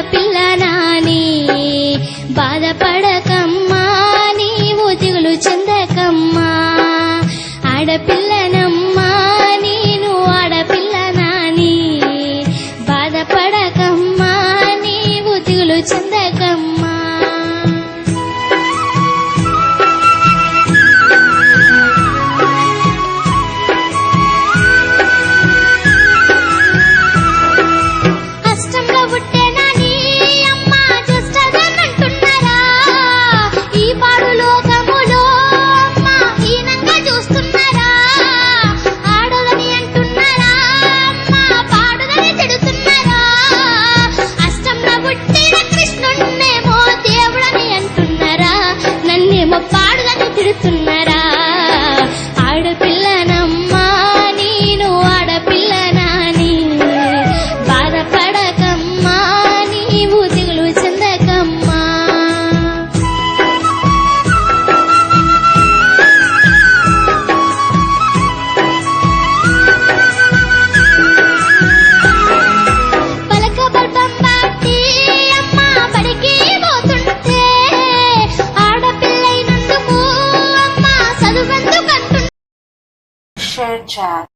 ఆడపిల్ల నాని బాధపడకమ్మా నీవు దిగులు చెందకమ్మా ఆడపిల్లనమ్మా నేను ఆడపిల్ల నాని బాధపడకమ్మా నీవు దిగులు చెందకమ్మా పాడుదని తిడుతున్నారా ఆడపిల్లనమ్మా నేను ఆడపిల్ల నాని బాధపడకమ్మా నీవు దిగులు చెందకమ్మా పలక బల్బం బాటి అమ్మా బడికి పోతుంటే Share chat.